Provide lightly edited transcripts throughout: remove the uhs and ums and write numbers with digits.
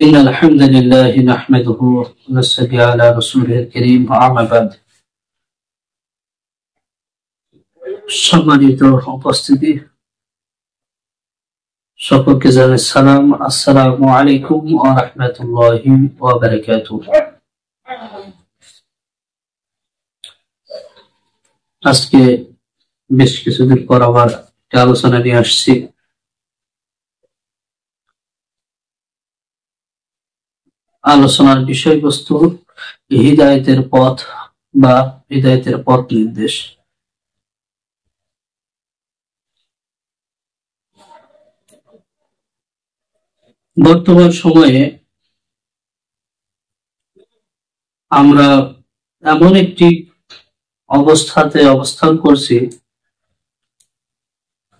إن الحمد لله نحمده ونصلي على رسوله الكريم أما بعد সম্মানিত উপস্থিতি সকলকে জানাই সালাম। আসসালামু আলাইকুম ওয়া রাহমাতুল্লাহি ওয়া বারাকাতুহু। আজকে বেশ কিছুদিন পর আবার একটা আলোচনা নিয়ে আসছি। আলোচনার বিষয়বস্তু হিদায়াতের পথ বা হিদায়াতের পথ নির্দেশ। বর্তমান সময়ে আমরা এমন একটি অবস্থাতে অবস্থান করছি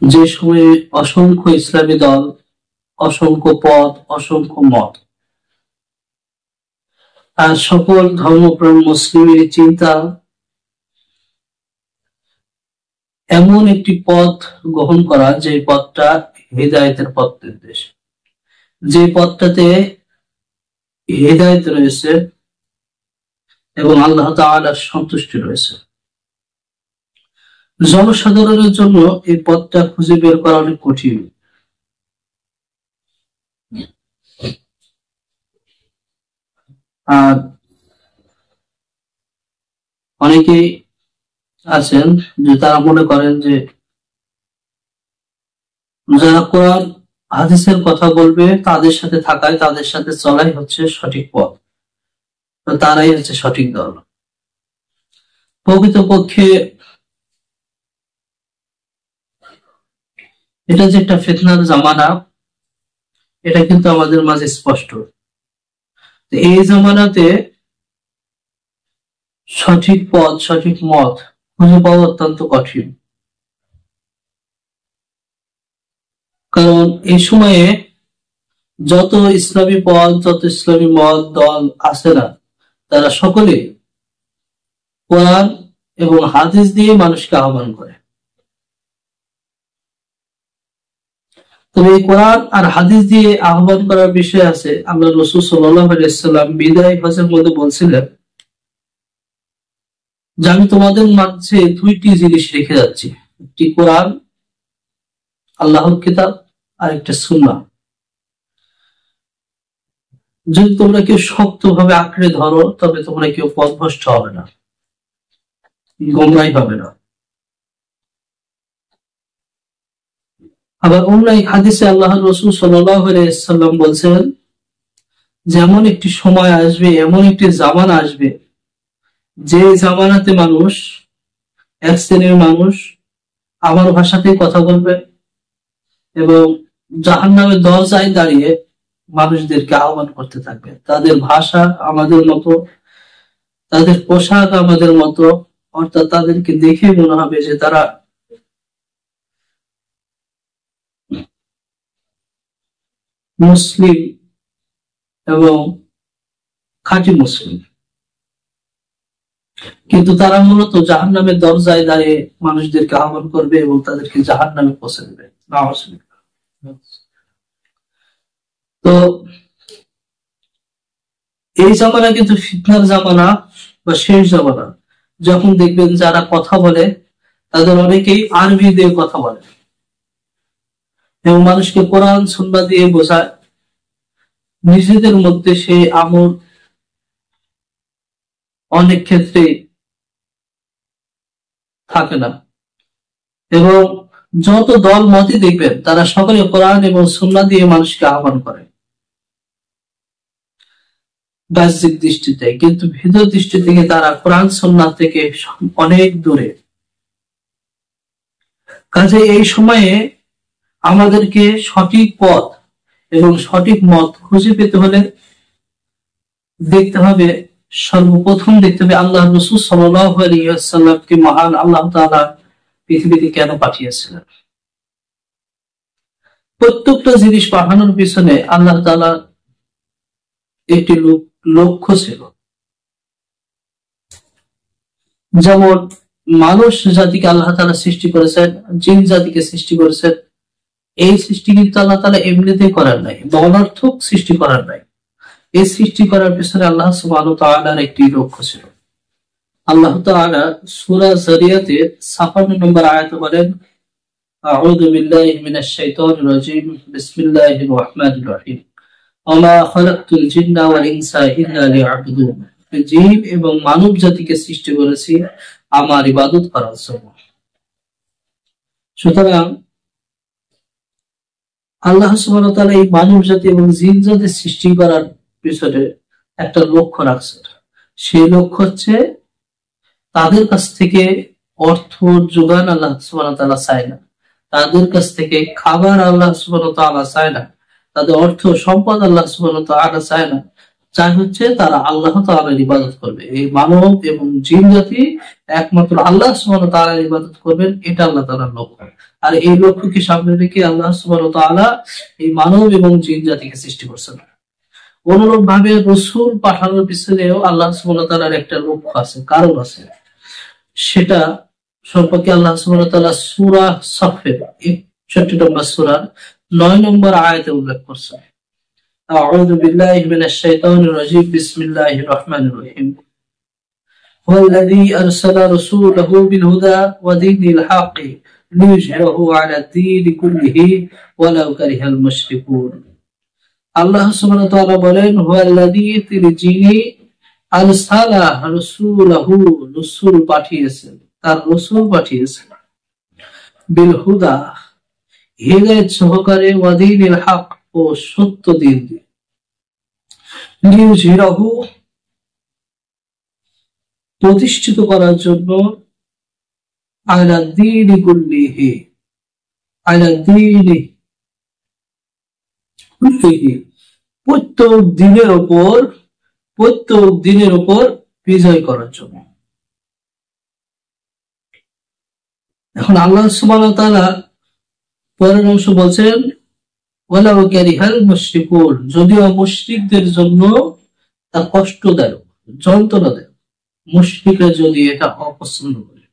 যে সময়ে অসংখ্য ইসলামী দল, অসংখ্য পথ, অসংখ্য মত, আর সকল ধর্মপ্রাণ মুসলিমের চিন্তা এমন একটি পথ গ্রহণ করা যে পথটা হিদায়াতের পথ নির্দেশ, যে পথটাতে হিদায়াত রয়েছে এবং আল্লাহ তাআলার সন্তুষ্টি রয়েছে। জনসাধারণের জন্য এই পথটা খুঁজে বের করা অনেক কঠিন। আর অনেকেই আছেন যে তারা মনে করেন যে যারা কোরআন হাদিসের কথা বলবে তাদের সাথে থাকায়, তাদের সাথে চলাই হচ্ছে সঠিক পথ, তারাই হচ্ছে সঠিক দল। প্রকৃতপক্ষে এটা যে একটা ফিতনার জামানা, এটা কিন্তু আমাদের মাঝে স্পষ্ট। এই জামানাতে সঠিক পথ, সঠিক মত খুঁজে পাওয়া অত্যন্ত কঠিন। কারণ এই সময়ে যত ইসলামী পথ, যত ইসলামী মত দল আছে না, তারা সকলে কোরআন এবং হাদিস দিয়ে মানুষকে আহ্বান করে। তবে এই কোরআন আর হাদিস দিয়ে আহ্বান করার বিষয় আছে। আল্লাহ রাসূল সাল্লাল্লাহু আলাইহি ওয়াসাল্লাম বিদায় হজের মধ্যে বলছিলেন যে আমি তোমাদের মাঝে দুইটি জিনিস রেখে যাচ্ছি, একটি কোরআন আল্লাহর কিতাব আর একটা সুন্নাহ। যদি তোমরা কেউ শক্তভাবে আঁকড়ে ধরো তবে তোমরা কেউ পথভ্রষ্ট হবে না, গোমরাহ হবে না। আবার অন্য এক হাদিসে আল্লাহ রাসূল সাল্লাল্লাহু আলাইহি ওয়াসাল্লাম বলছেন যে এমন একটি সময় আসবে, এমন একটি জামানা আসবে যে জামানাতে মানুষ, এক শ্রেণীর মানুষ আমার ভাষাতেই কথা বলবে এবং জাহান্নামের দরজায় দাঁড়িয়ে মানুষদেরকে আহ্বান করতে থাকবে। তাদের ভাষা আমাদের মতো, তাদের পোশাক আমাদের মতো, অর্থাৎ তাদেরকে দেখে মনে হবে যে তারা মুসলিম এবং খাঁটি মুসলিম, কিন্তু তারা মূলত জাহান্নামের দরজায় দাঁড়িয়ে মানুষদেরকে আহ্বান করবে এবং তাদেরকে জাহান্নামে পৌঁছে দেবে। তো এই জামানা কিন্তু ফিতনার জামানা বা শেষ জামানা। যখন দেখবেন যারা কথা বলে তাদের অনেকেই আরবি দিয়ে কথা বলে এবং মানুষকে কোরআন সুন্নাহ দিয়ে বোঝায়, নিজেদের মধ্যে সেই আমল অনেক ক্ষেত্রে থাকে না। এবং যত দল মতই দেখবেন তারা সকলে কোরআন এবং সুন্নাহ দিয়ে মানুষকে আহ্বান করে বাহ্যিক দৃষ্টিতে, কিন্তু ভিতর দৃষ্টি থেকে তারা কোরআন সুন্নাহ থেকে অনেক দূরে। কাজে এই সময়ে আমাদেরকে সঠিক পথ এবং সঠিক মত খুঁজে পেতে হলে দেখতে হবে, সর্বপ্রথম দেখতে হবে আল্লাহ রাসূল সাল্লাল্লাহু আলাইহি ওয়াসাল্লামকে মহান আল্লাহ তাআলা পৃথিবীতে কেন পাঠিয়েছিলেন। প্রত্যেকটা জিনিস পাঠানোর পিছনে আল্লাহ তাআলা একটি লক্ষ্য ছিল। যেমন মানুষ জাতিকে আল্লাহ তাআলা সৃষ্টি করেছেন, জিন জাতিকে সৃষ্টি করেছেন, এই সৃষ্টি কিন্তু আল্লাহ তাআলা এমনিতেই করার নাই বা অনর্থক সৃষ্টি করার নাই। এই সৃষ্টি করার পিছনে আল্লাহ সুবহানাহু ওয়া তাআলার একটি লক্ষ্য ছিল। আল্লাহ তাআলা সূরা যারিয়াতে 56 নম্বর আয়াতে বলেন, আউযু বিল্লাহি মিনাশ শাইতানির রাজীম, বিসমিল্লাহির রহমানির রহিম, ওয়া খালাকতুল জিন্না ওয়াল ইনসা ইল্লা লিয়াবুদুন। জিন এবং মানব জাতিকে সৃষ্টি করেছি আমার ইবাদত করার জন্য। সুতরাং আল্লাহ সুবহানাহু ওয়া তাআলা এই মানব জাতি এবং জিন জাতি সৃষ্টি করার পিছনে একটা লক্ষ্য রাখছেন। সেই লক্ষ্য হচ্ছে তাদের কাছ থেকে অর্থ যোগান আল্লাহ সুবহানাহু ওয়া তাআলা চায় না, তাদের কাছ থেকে খাবার আল্লাহ সুবহানাহু ওয়া তাআলা চায় না, তাদের অর্থ সম্পদ আল্লাহ সুবহানাহু ওয়া তাআলা চায় না। চাই হচ্ছে তারা আল্লাহ তাআলার ইবাদত করবে। এই মানব এবং জিন জাতি একমাত্র আল্লাহ সুবহানাহু ওয়া তাআলার ইবাদত করবেন, এটা আল্লাহ তাআলার লক্ষ্য। আর এই লক্ষ্যকে সামনে রেখে আল্লাহ সুবহানাহু ওয়া তাআলা এই মানব এবং জিন জাতিকে সৃষ্টি করছেন। অনুরূপ ভাবে রাসূল পাঠানোর পিছনেও আল্লাহ সুবহানাহু ওয়া তাআলার একটা লক্ষ্য আছে, কারণ আছে। সেটা সম্পর্কে আল্লাহ সুবহানাহু ওয়া তাআলা সূরা সাফের 61 নম্বর সূরার 9 নম্বর আয়াতে উল্লেখ করছেন। আউযু বিল্লাহি মিনাশ শাইতানির রাজীম, বিসমিল্লাহির রহমানির রহিম, ওয়াল্লাযী আরসালা রাসূলাহু বিল হুদা ওয়া দীনিল হক লিইয়ুযহিরাহু আলা দ্বীনি কুল্লিহি ওয়ালাউ কারিহাল মুশরিকুন। আল্লাহ সুবহানাহু ওয়া তাআলা বলেন, ওয়াল্লাযী, যিনি আরসালা রাসূলাহু, রাসূল পাঠিয়েছেন, তার রাসূল পাঠিয়েছেন, বিল হুদা, হিদায়াত সহকারে, ওয়া দীনিল হক, ও সত্য দিন দিয়ে, লিইয়ুযহিরাহু, প্রতিষ্ঠিত করার জন্য, আলা দ্বীনি কুল্লিহি, আলা দ্বীনি কুল্লিহি, প্রত্যেক দিনের উপর বিজয় করার জন্য। এখন আল্লাহ সুবহানাহু ওয়া তাআলা পরের অংশ বলছেন, ওয়ালাউ কারিহাল মুশরিকুন, যদিও মুশরিকদের জন্য তা কষ্টদায়ক, যন্ত্রণাদায়ক, মুশরিকরা যদি এটা অপছন্দ করে।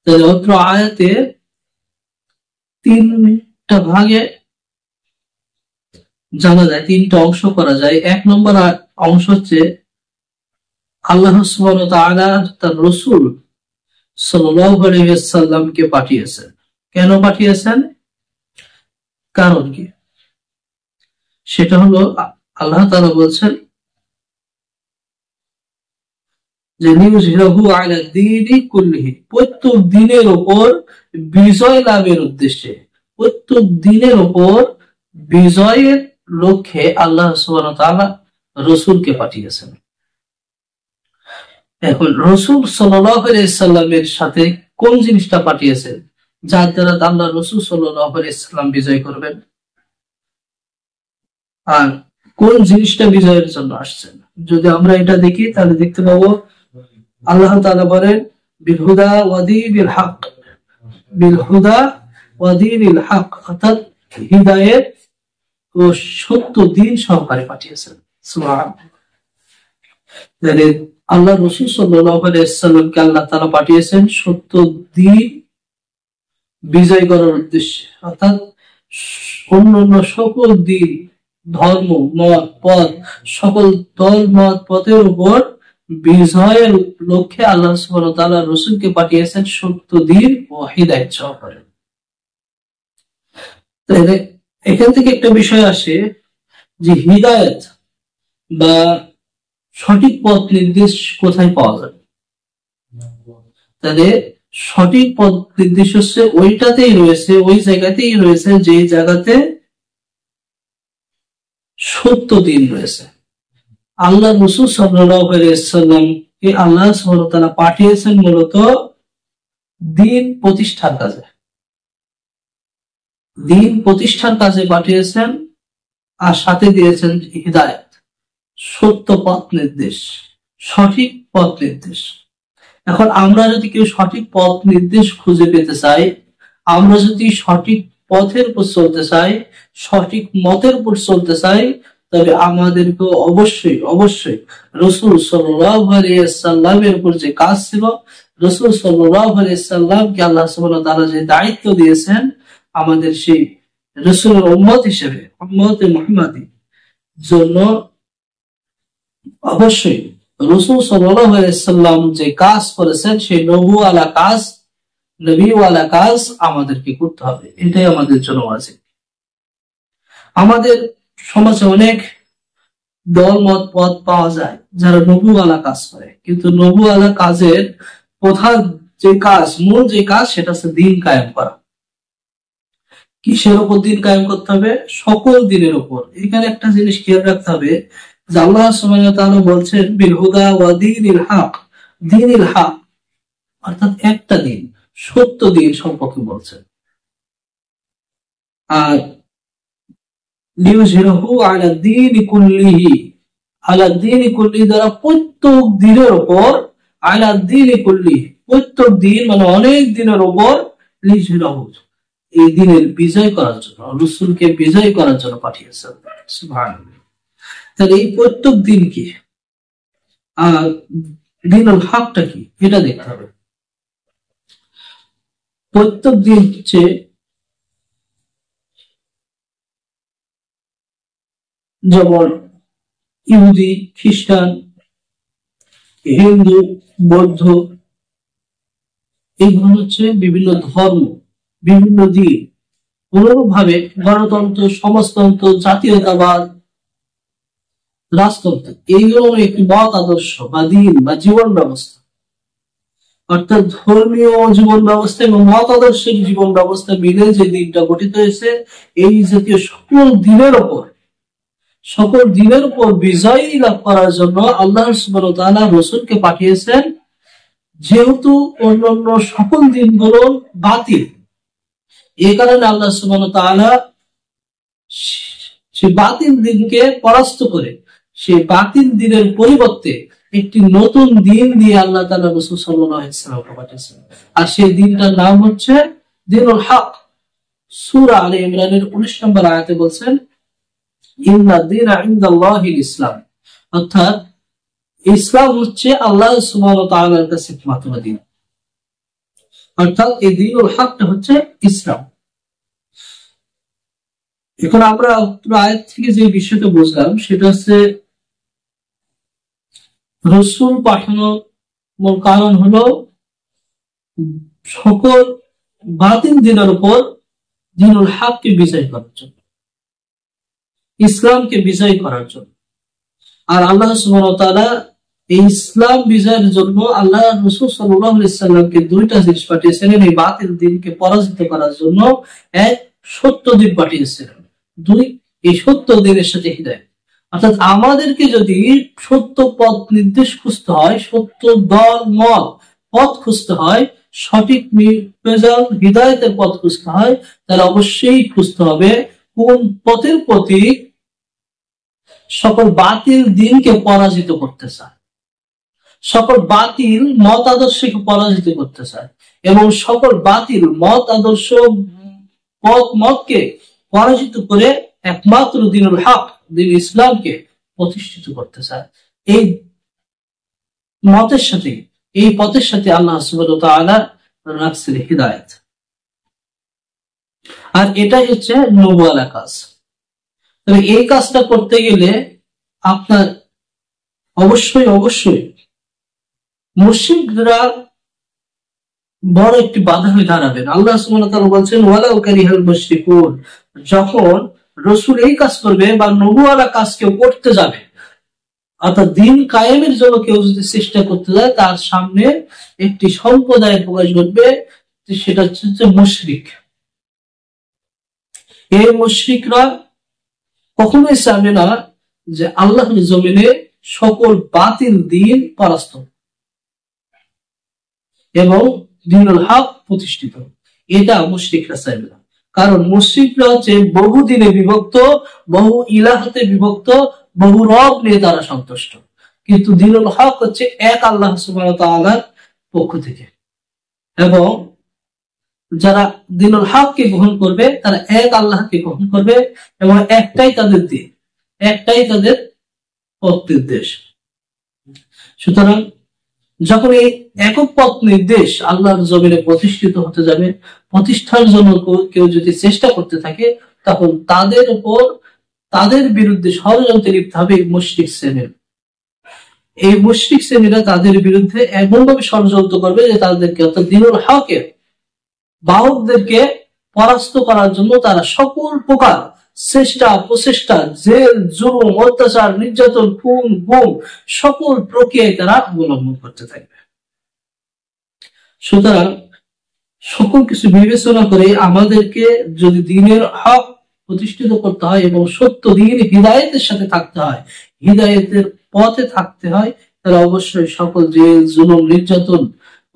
তাহলে অত্র আয়াতে তিনটা ভাগে জানা যায়, তিনটা অংশ করা যায়। এক নম্বর অংশ হচ্ছে আল্লাহ সুবহানাহু ওয়া তাআলা তার রাসূল সাল্লাল্লাহু আলাইহি ওয়াসাল্লামকে পাঠিয়েছেন। কেন পাঠিয়েছেন? কারণ কি? সেটা হলো আল্লাহ তাআলা বলছেন যে লিইয়ুযহিরাহু আলা দ্বীনি কুল্লিহি, প্রত্যেক দিনের উপর বিজয় লাভের উদ্দেশ্যে, প্রত্যেক দিনের উপর বিজয়ের লক্ষ্যে আল্লাহ সুবহানাহু ওয়া তাআলা রাসূলকে পাঠিয়েছেন। এখন রাসূল সাল্লাল্লাহু আলাইহি ওয়াসাল্লামের সাথে কোন জিনিসটা পাঠিয়েছেন যার দ্বারা আল্লাহ রাসূল সাল্লাল্লাহু আলাইহি ওয়াসাল্লাম বিজয় করবেন? আর কোন জিনিসটা বিজয়ের জন্য আসছেন? যদি আমরা এটা দেখি তাহলে দেখতে পাবো আল্লাহ তাআলা বলেন, বিল হুদা ওয়া দীনিল হক, বিল হুদা ওয়া দীনিল হক, অর্থাৎ হিদায়াত ও সত্য দিন সহকারে পাঠিয়েছেন। সুবহানাল্লাহ। তাহলে আল্লাহ রাসূল সাল্লাল্লাহু আলাইহি ওয়াসাল্লামকে আল্লাহ তাআলা পাঠিয়েছেন সত্য দিন বিজয় করার উদ্দেশ্যে, অর্থাৎ অন্যান্য সকল দিন, ধর্ম, মত, পথ, সকল দল, মত, পথের উপর বিজয়ের লক্ষ্যে আল্লাহ সুবহানাহু ওয়া তাআলা রাসূলকে পাঠিয়েছেন সত্য দিন ও হিদায়াত সহকারে। তাহলে এখান থেকে একটা বিষয় আসে যে হিদায়াত বা সঠিক পথ নির্দেশ কোথায় পাওয়া যাবে? তাহলে সঠিক পথ নির্দেশ হচ্ছে ওইটাতেই রয়েছে, ওই জায়গাতেই রয়েছে যে জায়গাতে সত্য দিন রয়েছে। আল্লাহ রাসূল সাল্লাল্লাহু আলাইহি ওয়াসাল্লামকে আল্লাহ সুবহানাহু ওয়া তাআলা পাঠিয়েছেন মূলত দিন প্রতিষ্ঠার কাজে, দিন প্রতিষ্ঠার কাজে পাঠিয়েছেন, আর সাথে দিয়েছেন হিদায়াত, সত্য পথ নির্দেশ, সঠিক পথ নির্দেশ। এখন আমরা যদি কেউ সঠিক পথ নির্দেশ খুঁজে পেতে চাই, আমরা যদি সঠিক পথের উপর চলতে চাই, সঠিক মতের উপর চলতে চাই, তবে আমাদেরকে অবশ্যই অবশ্যই রাসূল সাল্লাল্লাহু আলাইহি ওয়াসাল্লামের উপর যে কাজ ছিল, রাসূল সাল্লাল্লাহু আলাইহি ওয়াসাল্লামকে আল্লাহ সুবহানাহু ওয়া তাআলা যে দায়িত্ব দিয়েছেন, আমাদের সেই রাসূলের উম্মত হিসেবে, উম্মতে মুহাম্মাদী জন্য অবশ্যই রাসূল সাল্লাল্লাহু আলাইহি সাল্লাম যে কাজ করেছেন সেই নবুওয়ালা কাজ, নবীওয়ালা কাজ আমাদেরকে করতে হবে, এটাই আমাদের জন্য ওয়াজিব। আমাদের সমাজে অনেক দল মত পথ পাওয়া যায় যারা নবুওয়ালা কাজ করে, কিন্তু নবুওয়ালা কাজের প্রধান যে কাজ, মূল যে কাজ, সেটা হচ্ছে দিন কায়েম করা। কিসের উপর দিন কায়েম করতে হবে? সকল দিনের উপর। এখানে একটা জিনিস খেয়াল রাখতে হবে যে আল্লাহ সুবহানাহু ওয়া তাআলা বলছেন বিল হুদা ওয়া দীনিল হক, দীনিল হক অর্থাৎ একটা দিন, সত্য দিন সম্পর্কে বলছেন। আর লিউযহিরাহু আলা দীনি কুল্লিহি, আলা দীনি কুল্লিহি দ্বারা প্রত্যেক দিনের উপর, আলা দীনি কুল্লিহি প্রত্যেক দিন মানে অনেক দিনের উপর, লিউযহিরাহু এই দিনের বিজয় করার জন্য, রাসূলকে বিজয় করার জন্য পাঠিয়েছেন। সুবহানাল্লাহ। তাহলে এই প্রত্যেক দিন কি আর দিনুল হকটা কি এটা দেখতে হবে। প্রত্যেক দিন হচ্ছে যেমন ইহুদি, খ্রিস্টান, হিন্দু, বৌদ্ধ, এইগুলো হচ্ছে বিভিন্ন ধর্ম, বিভিন্ন দিন। অনুরূপভাবে গণতন্ত্র, সমাজতন্ত্র, জাতীয়তাবাদ, রাজতন্ত্র, এইগুলো একটি মত আদর্শ বা দিন বা জীবন ব্যবস্থা। অর্থাৎ ধর্মীয় জীবন ব্যবস্থা এবং মত আদর্শের জীবন ব্যবস্থা মিলে যে দিনটা গঠিত হয়েছে, এই জাতীয় সকল দিনের উপর বিজয় লাভ করার জন্য আল্লাহ সুবহানাহু ওয়া তাআলা রাসূলকে পাঠিয়েছেন। যেহেতু অন্যান্য সকল দিনগুলো বাতিল, এই কারণে আল্লাহ সুবহানাহু ওয়া তাআলা সেই বাতিল দিনকে পরাস্ত করে সেই বাতিল দিনের পরিবর্তে একটি নতুন দিন দিয়ে আল্লাহ তাআলা রাসূল সাল্লাল্লাহু আলাইহি ওয়াসাল্লামকে পাঠিয়েছেন। আর সেই দিনটার নাম হচ্ছে দীনুল হক। সূরা আলে ইমরানের 19 নম্বর আয়াতে বলছেন ইন্না দীনা ইনদাল্লাহিল ইসলাম, অর্থাৎ ইসলাম হচ্ছে আল্লাহ সুবহানাহু ওয়া তাআলার কাছে একমাত্র দিন। অর্থাৎ এই দীনুল হকটা হচ্ছে ইসলাম। এখন আমরা আয়াত থেকে যে বিষয়টা বুঝলাম সেটা হচ্ছে রাসূল পাঠানোর মূল কারণ হলো সকল বাতিল দিনের উপর দীনুল হককে বিজয় করার জন্য, ইসলামকে বিজয় করার জন্য। আর আল্লাহ সুবহানাহু ওয়া তাআলা এই ইসলাম বিজয়ের জন্য আল্লাহ রাসূল সাল্লাল্লাহু আলাইহি সাল্লামকে দুইটা জিনিস পাঠিয়েছিলেন। এই বাতিল দিনকে পরাজিত করার জন্য এক, সত্য দিন পাঠিয়েছিলেন, দুই, এই সত্য দিনের সাথে হিদায়াত। অর্থাৎ আমাদেরকে যদি সত্য পথ নির্দেশ খুঁজতে হয়, সত্য দল মত পথ খুঁজতে হয়, সঠিক হিদায়াতের পথ খুঁজতে হয়, তাহলে অবশ্যই খুঁজতে হবে কোন পথের প্রতি সকল বাতিল দিনকে পরাজিত করতে চায়, সকল বাতিল মত আদর্শকে পরাজিত করতে চায় এবং সকল বাতিল মত আদর্শ মতকে পরাজিত করে একমাত্র দীনুল হক, দিন ইসলামকে প্রতিষ্ঠিত করতে চায়। এই মতের সাথে, এই পথের সাথে আল্লাহ সুবহানাহু ওয়া তাআলা রাখছেন হিদায়াত। আর এটাই হচ্ছে নবুওয়ালা কাজ। তবে এই কাজটা করতে গেলে আপনার অবশ্যই মুশরিকরা বড় একটি বাধা হয়ে দাঁড়াবেন। আল্লাহ সুবহানাহু ওয়া তাআলা বলছেন ওয়ালাউ কারিহাল মুশরিকুন, যখন রাসূল এই কাজ করবে বা নবুওয়ালা কাজ কেউ করতে যাবে, অর্থাৎ দিন কায়েমের জন্য কেউ যদি চেষ্টা করতে যায়, তার সামনে একটি সম্প্রদায়ের প্রকাশ ঘটবে, সেটা হচ্ছে মুশরিক। এই মুশরিকরা কখনোই চাবে না যে আল্লাহর জমিনে সকল বাতিল দিন পরাস্ত এবং দীনুল হক প্রতিষ্ঠিত, এটা মুশরিকরা চাইবে না। কারণ মুশরিকরা হচ্ছে বহু দিনে বিভক্ত, বহু ইলাহাতে বিভক্ত, বহু রব নিয়ে তারা সন্তুষ্ট। কিন্তু দীনুল হক হচ্ছে এক আল্লাহ সুবহানাহু ওয়া তাআলার পক্ষ থেকে, এবং যারা দীনুল হককে গ্রহণ করবে তারা এক আল্লাহকে গ্রহণ করবে এবং একটাই তাদের দিন, একটাই তাদের পথ নির্দেশ। সুতরাং যখন এই একক পথ নির্দেশ আল্লাহর জমিনে প্রতিষ্ঠিত হতে যাবে, প্রতিষ্ঠার জন্য কেউ যদি চেষ্টা করতে থাকে, তখন তাদের উপর, তাদের বিরুদ্ধে ষড়যন্ত্রে লিপ্ত হবে মুশরিক শ্রেণীর এই মুশরিক শ্রেণীরা তাদের বিরুদ্ধে এমনভাবে ষড়যন্ত্র করবে যে তাদেরকে, অর্থাৎ দ্বীনুল হকের বাহকদেরকে পরাস্ত করার জন্য তারা সকল প্রকার চেষ্টা প্রচেষ্টা, জেল জুলুম অত্যাচার নির্যাতন খুন গুম সকল প্রক্রিয়ায় তারা অবলম্বন করতে থাকবে। সুতরাং সকল কিছু বিবেচনা করে আমাদেরকে যদি দ্বীনের হক প্রতিষ্ঠিত করতে হয় এবং সত্য দ্বীন হিদায়েতের সাথে থাকতে হয়, হিদায়েতের পথে থাকতে হয়, তাহলে অবশ্যই সকল জেল জুলুম নির্যাতন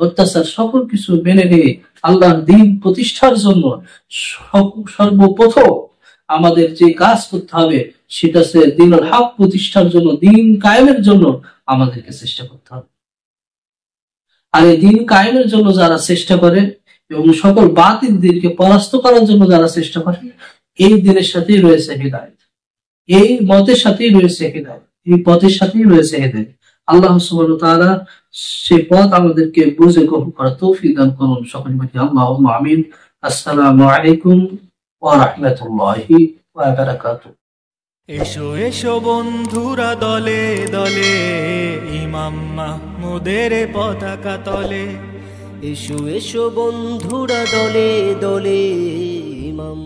অত্যাচার সকল কিছু মেনে নিয়ে আল্লাহর দ্বীন প্রতিষ্ঠার জন্য সর্বপ্রথম আমাদের যে কাজ করতে হবে সেটা হচ্ছে দ্বীনুল হক প্রতিষ্ঠার জন্য, দ্বীন কায়েমের জন্য আমাদেরকে চেষ্টা করতে হবে। আর এই দ্বীন কায়েমের জন্য যারা চেষ্টা করে এবং সকল বাতিলদেরকে পরাস্ত করার জন্য যারা চেষ্টা করে, এই দিনের সাথেই রয়েছে হিদায়াত, এই মতের সাথেই রয়েছে হিদায়াত, এই পথের সাথেই রয়েছে হিদায়াত। আল্লাহ সুবহানাহু ওয়া তাআলা সেই পথ আমাদেরকে বুঝে গ্রহণ করার তৌফিক দান করুন। সকলে বলি আল্লাহুম্মা আমিন। আসসালামু আলাইকুম ওয়া রাহমাতুল্লাহি ওয়া বারাকাতুহু। এসো এসো বন্ধুরা দলে দলে, ইমাম মাহমুদের পতাকা তলে। এসো এসো বন্ধুরা দলে দলে, ইমাম